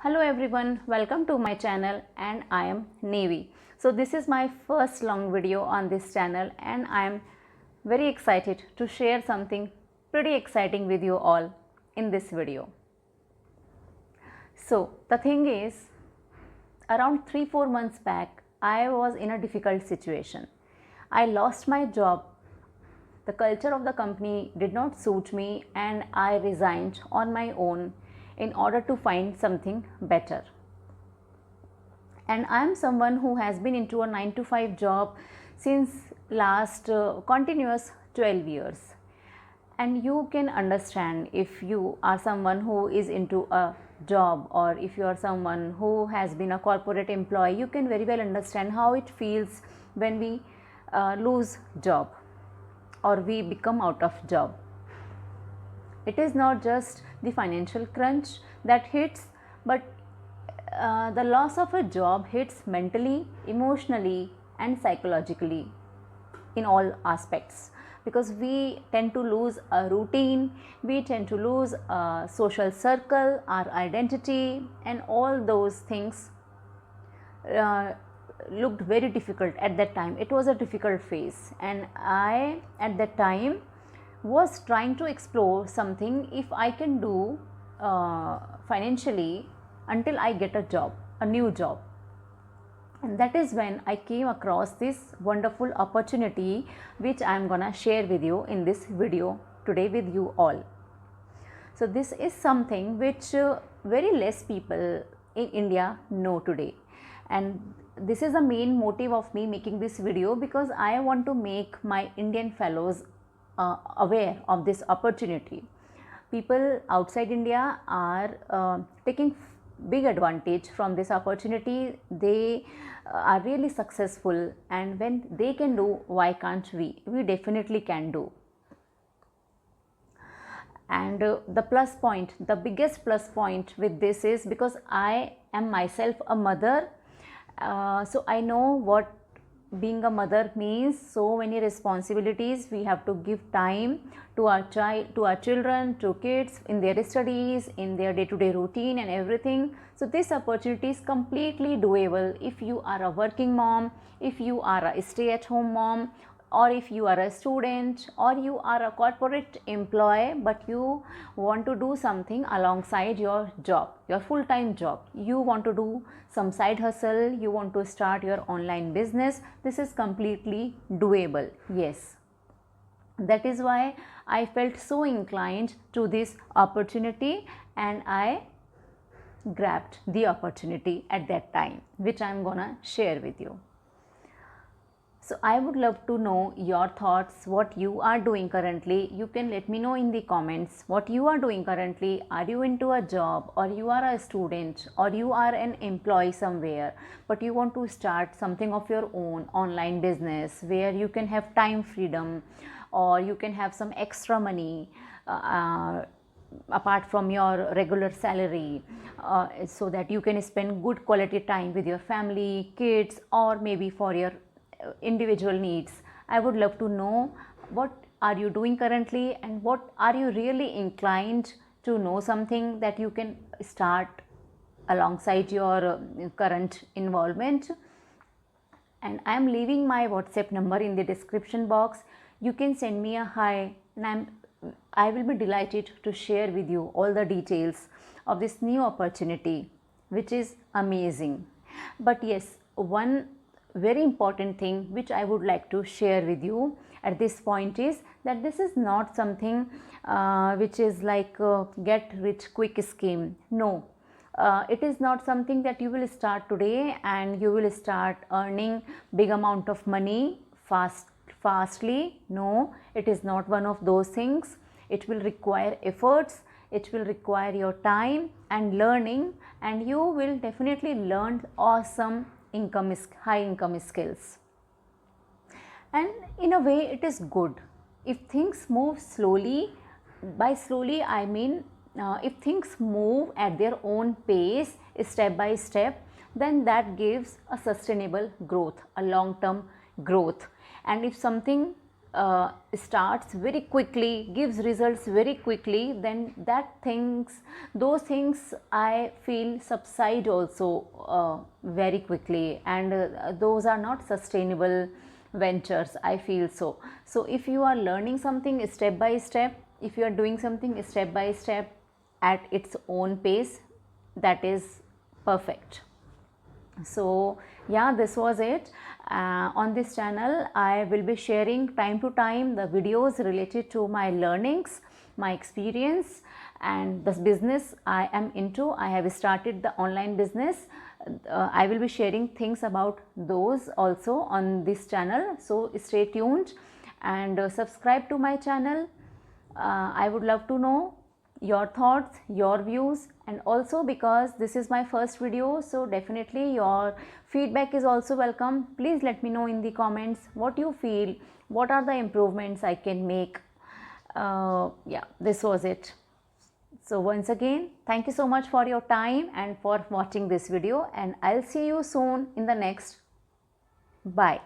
Hello everyone, welcome to my channel and I am Nevi. So this is my first long video on this channel and I am very excited to share something pretty exciting with you all in this video. So the thing is, around 3-4 months back I was in a difficult situation. I lost my job. The culture of the company did not suit me and I resigned on my own in order to find something better. And I am someone who has been into a 9 to 5 job since last continuous 12 years. And you can understand, if you are someone who is into a job or if you are someone who has been a corporate employee, you can very well understand how it feels when we lose job or we become out of job. It is not just the financial crunch that hits, but the loss of a job hits mentally, emotionally and psychologically in all aspects, because we tend to lose a routine, we tend to lose a social circle, our identity, and all those things looked very difficult at that time. It was a difficult phase and I at that time was trying to explore something if I can do financially until I get a job, a new job. And that is when I came across this wonderful opportunity which I am gonna share with you in this video today with you all. So this is something which very less people in India know today, and this is the main motive of me making this video, because I want to make my Indian fellows aware of this opportunity. People outside India are taking big advantage from this opportunity. They are really successful, and when they can do, why can't we? We definitely can do. And the plus point, the biggest plus point with this is because I am myself a mother, so I know what being a mother means. So many responsibilities. We have to give time to our child, to our children, to kids in their studies, in their day-to-day routine and everything. So this opportunity is completely doable if you are a working mom, if you are a stay-at-home mom, or if you are a student, or you are a corporate employee but you want to do something alongside your job, your full-time job. You want to do some side hustle, you want to start your online business. This is completely doable. Yes, that is why I felt so inclined to this opportunity and I grabbed the opportunity at that time, which I am gonna share with you. So I would love to know your thoughts, what you are doing currently. You can let me know in the comments what you are doing currently. Are you into a job, or you are a student, or you are an employee somewhere, but you want to start something of your own online business where you can have time freedom, or you can have some extra money apart from your regular salary, so that you can spend good quality time with your family, kids, or maybe for your individual needs. I would love to know what are you doing currently and what are you really inclined to know something that you can start alongside your current involvement. And I am leaving my WhatsApp number in the description box. You can send me a hi and I will be delighted to share with you all the details of this new opportunity, which is amazing. But yes, one very important thing which I would like to share with you at this point is that this is not something which is like a get rich quick scheme. No, it is not something that you will start today and you will start earning big amount of money fastly. No, it is not one of those things. It will require efforts, it will require your time and learning, and you will definitely learn awesome high income skills. And in a way it is good if things move slowly. By slowly I mean if things move at their own pace, step by step, then that gives a sustainable growth, a long term growth. And if something starts very quickly, gives results very quickly, then those things I feel subside also very quickly, and those are not sustainable ventures, I feel so. So if you are learning something step by step, if you are doing something step by step at its own pace, that is perfect. So yeah, this was it. On this channel I will be sharing time to time the videos related to my learnings, my experience, and this business I am into. I have started the online business. I will be sharing things about those also on this channel, so stay tuned and subscribe to my channel. I would love to know your thoughts, your views, and also because this is my first video, so definitely your feedback is also welcome. Please let me know in the comments what you feel, what are the improvements I can make. Yeah, this was it. So once again, thank you so much for your time and for watching this video, and I'll see you soon in the next. Bye.